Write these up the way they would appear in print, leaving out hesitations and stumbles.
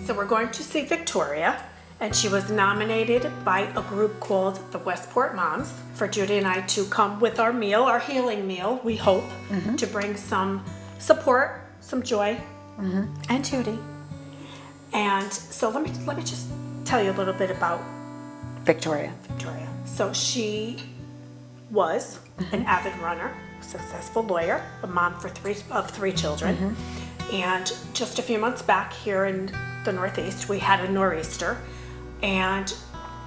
So we're going to see Victoria, and she was nominated by a group called the Westport Moms for Judy and I to come with our meal, our healing meal, we hope, to bring some support, some joy, and Judy. And so let me just tell you a little bit about Victoria. So she was an avid runner, successful lawyer, a mom of three children. And just a few months back here in the Northeast, we had a nor'easter, and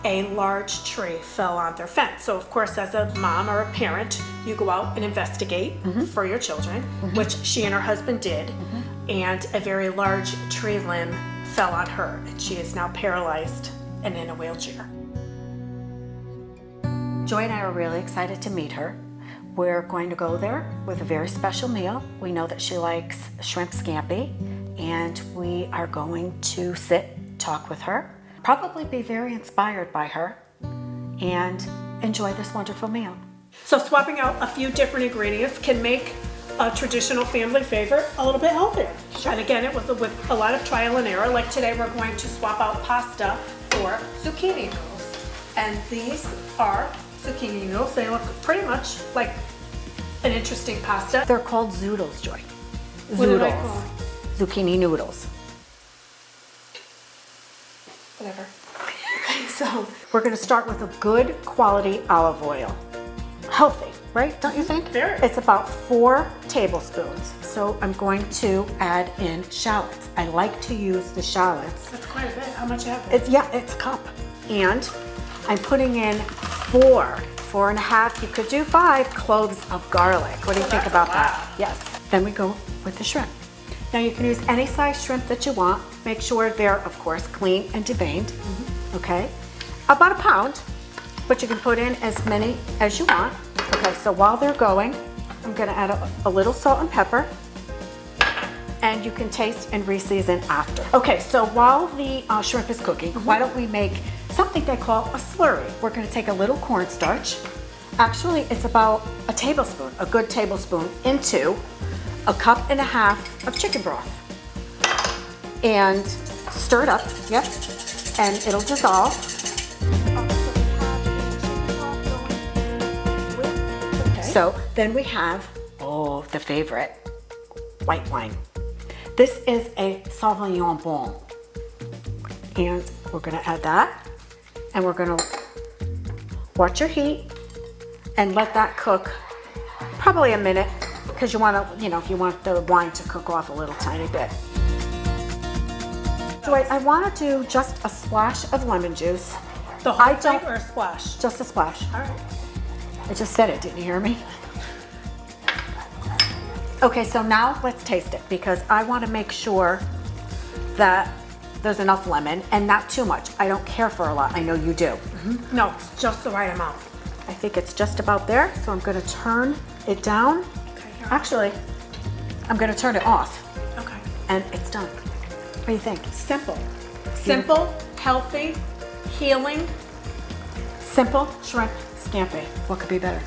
a large tree fell on their fence. So of course, as a mom or a parent, you go out and investigate for your children, which she and her husband did, and a very large tree limb fell on her, and she is now paralyzed and in a wheelchair. Joy and I are really excited to meet her. We're going to go there with a very special meal. We know that she likes shrimp scampi, and we are going to sit, talk with her, probably be very inspired by her, and enjoy this wonderful meal. So swapping out a few different ingredients can make a traditional family favorite a little bit healthier. And again, it was with a lot of trial and error. Like today, we're going to swap out pasta for zucchini noodles. And these are zucchini noodles. They look pretty much like an interesting pasta. They're called zoodles, Joy. What did I call them? Zucchini noodles. Whatever. Okay, so We're going to start with a good quality olive oil. Healthy, right? Don't you think? Very. It's about 4 tablespoons. So I'm going to add in shallots. I like to use the shallots. that's quite a bit. How much you have there? It's a cup. And I'm putting in 4.5, you could do 5 cloves of garlic. What do you think that's about a that? lot. Yes. Then we go with the shrimp. Now you can use any size shrimp that you want. Make sure they're, of course, clean and deveined. Okay? About a pound, but you can put in as many as you want. Okay, so while they're going, I'm gonna add a little salt and pepper, and you can taste and re-season after. Okay, so while the shrimp is cooking, why don't we make something they call a slurry. We're gonna take a little cornstarch. Actually, it's about a tablespoon, a good tablespoon, into a 1.5 cups of chicken broth. And stir it up, and it'll dissolve. So then we have, the favorite, white wine. This is a Sauvignon Blanc. And we're gonna add that, and we're gonna watch your heat and let that cook probably a minute, because you want to, you want the wine to cook off a little tiny bit. Joy, I want to do just a splash of lemon juice. The whole thing or a splash? Just a splash. All right. I just said it, didn't you hear me? Okay, so now let's taste it, because I want to make sure that there's enough lemon and not too much. I don't care for a lot. I know you do. No, it's just the right amount. I think it's just about there, so I'm going to turn it down. Okay, here. Actually, I'm going to turn it off, Okay. and it's done. What do you think? Simple. Simple, healthy, healing. Simple shrimp scampi. What could be better?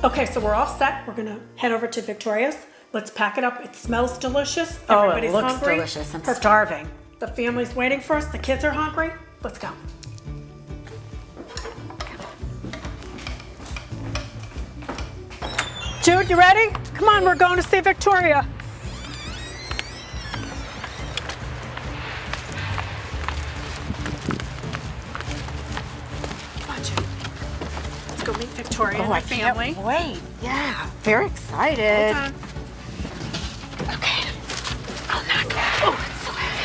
Okay, so we're all set. We're gonna head over to Victoria's. Let's pack it up. It smells delicious. Oh, it Everybody's looks hungry. delicious. I'm starving. The family's waiting for us. The kids are hungry. Let's go. Jude, you ready? Come on, we're going to see Victoria. Come on, Jude. Let's go meet Victoria and I the family. can't wait. Yeah, very excited. Hold on. Okay. I'll knock it. Oh, it's so heavy.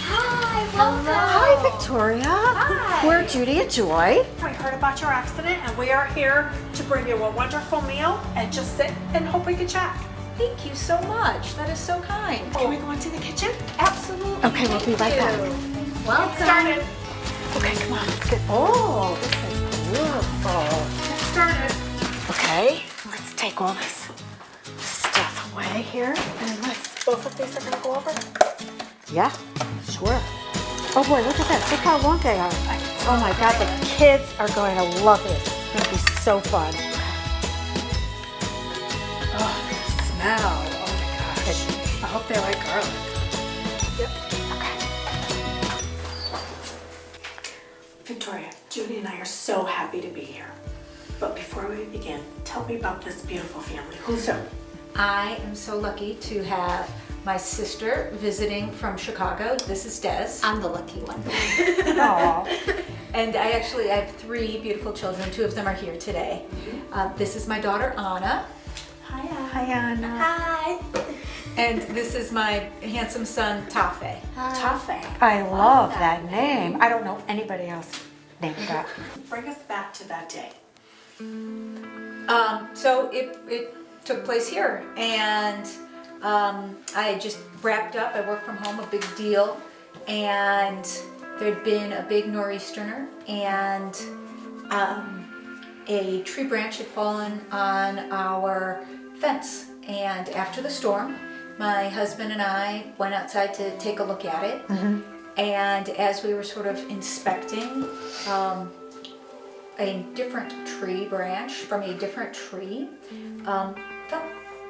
Hi, welcome. Hi, Victoria. Hi. We're Judy and Joy. I heard about your accident, and we are here to bring you a wonderful meal and just sit and hope we can chat. Thank you so much. That is so kind. Can we go into the kitchen? Absolutely. Okay, we'll be right back. Welcome. Get started. Okay, come on. Let's get. Oh, this is beautiful. Get started. Okay, let's take all this stuff away here, and let's. Both of these are going to go over? Yeah, sure. Oh boy, look at that. Look how long they are. Oh my God, the kids are going to love this. It's going to be so fun. smell. Oh my gosh. I hope they like garlic. Yep. Okay. Victoria, Judy and I are so happy to be here. But before we begin, tell me about this beautiful family. Who's who? I am so lucky to have my sister visiting from Chicago. This is Des. I'm the lucky one. Aw. And I have 3 beautiful children. 2 of them are here today. This is my daughter, Anna. Hi, Hi, Anna. Hi. And this is my handsome son, Tafe. Tafe. I love that name. I don't know anybody else named that. Bring us back to that day. So it took place here, and I just wrapped up. I worked from home, a big deal, and there'd been a big nor'easter, and a tree branch had fallen on our fence. And after the storm, my husband and I went outside to take a look at it. And as we were sort of inspecting, a different tree branch from a different tree fell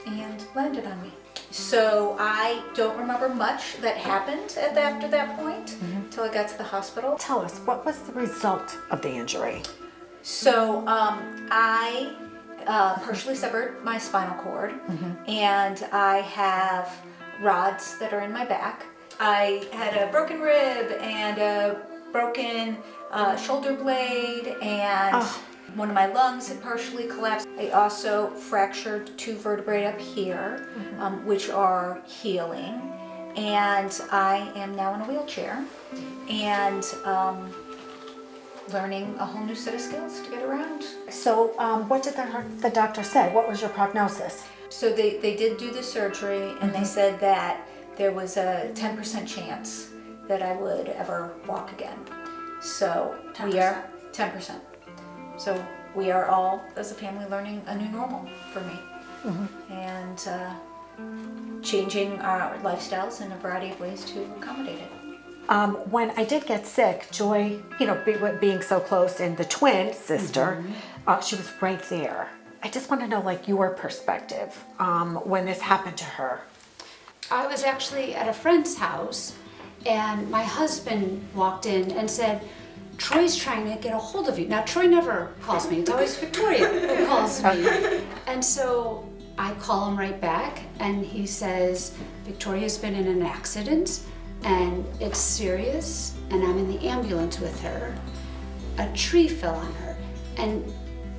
and landed on me. So I don't remember much that happened after that point until I got to the hospital. Tell us, what was the result of the injury? So I partially severed my spinal cord, and I have rods that are in my back. I had a broken rib and a broken shoulder blade, and one of my lungs had partially collapsed. I also fractured 2 vertebrae up here, which are healing, and I am now in a wheelchair and learning a whole new set of skills to get around. So what did the doctor say? What was your prognosis? So they did do the surgery, and they said that there was a 10% chance that I would ever walk again. So we are 10%. So we are all, as a family, learning a new normal for me, and changing our lifestyles in a variety of ways to accommodate it. When I did get sick, Joy, being so close, and the twin sister, she was right there. I just want to know, like, your perspective when this happened to her. I was actually at a friend's house, and my husband walked in and said, Troy's trying to get a hold of you. Now, Troy never calls me. It's always Victoria who calls me. And so I call him right back, and he says, Victoria's been in an accident, and it's serious, and I'm in the ambulance with her. A tree fell on her. And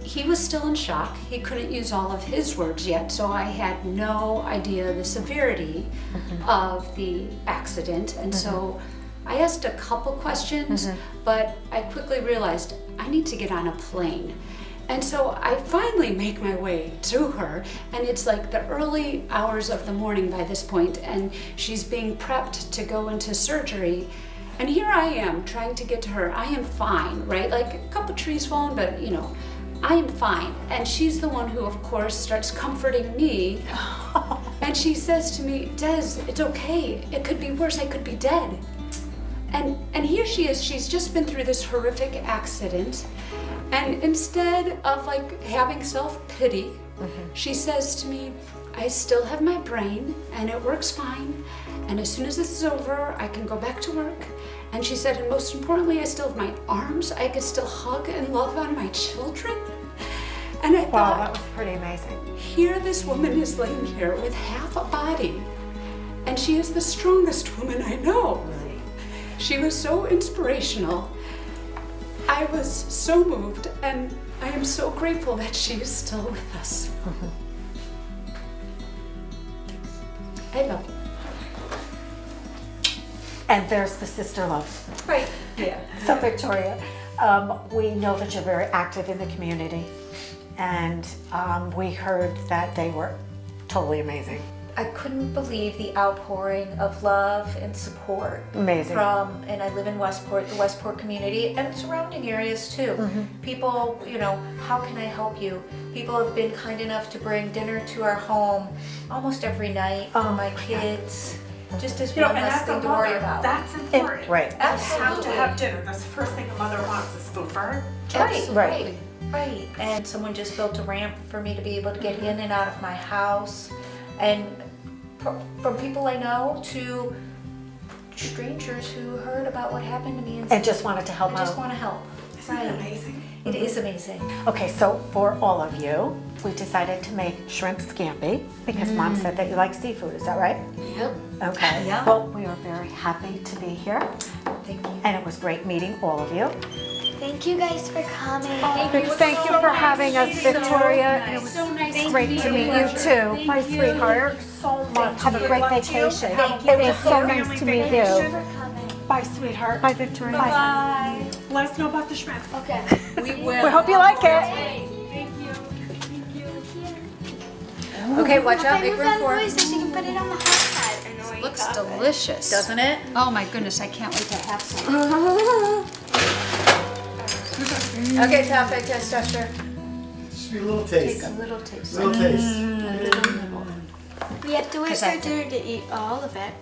he was still in shock. He couldn't use all of his words yet, so I had no idea the severity of the accident. And so I asked a couple questions, but I quickly realized I need to get on a plane. And so I finally make my way to her, and it's like the early hours of the morning by this point, and she's being prepped to go into surgery. And here I am trying to get to her. I am fine, right? Like a couple trees falling, but I am fine. And she's the one who, of course, starts comforting me. And she says to me, Des, it's okay. It could be worse. I could be dead. And here she is. She's just been through this horrific accident. And instead of like having self-pity, she says to me, I still have my brain and it works fine. And as soon as this is over, I can go back to work. And she said, and most importantly, I still have my arms. I could still hug and love on my children. And I Wow, thought, that was pretty amazing. here this woman is laying here with half a body, and she is the strongest woman I know. She was so inspirational. I was so moved, and I am so grateful that she is still with us. I love you. And there's the sister love. Right. Yeah. So Victoria, we know that you're very active in the community, and we heard that they were totally amazing. I couldn't believe the outpouring of love and support. Amazing. And I live in Westport, the Westport community, and surrounding areas too. People, how can I help you? People have been kind enough to bring dinner to our home almost every night for my kids. Just as one and less as a thing to worry mother, about. that's important. Right. You have Absolutely. to have dinner. That's the first thing a mother wants is food for her. Right. And someone just built a ramp for me to be able to get in and out of my house. and from people I know to strangers who heard about what happened to me And just wanted to help I just out. want to help. Isn't that amazing? It is amazing. Okay, so for all of you, we decided to make shrimp scampi because Mom said that you like seafood. Is that right? Yep. Okay. Yeah. Well, we are very happy to be here, Thank you. and it was great meeting all of you. Thank you guys for coming. Thank you for having us, Victoria. And it was So nice great to meet you too, my sweetheart. So much. Have a great vacation. Thank It was so nice to meet you. For coming. Bye, sweetheart. Bye, Victoria. Bye. Let us know about the shrimp. Okay. We will. We hope you like it. Okay, watch out. I Make moved room on for voice so she can put it on the hot side. Looks delicious. Doesn't it? Oh my goodness, I can't wait to have some. Okay, Taffy, test tester. Just be a little Take taste. a little taste. Little taste. We have to wait 'Cause for I her to eat all of it.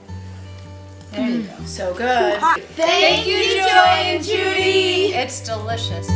There you go. So good. Thank you, Joy and Judy. It's delicious.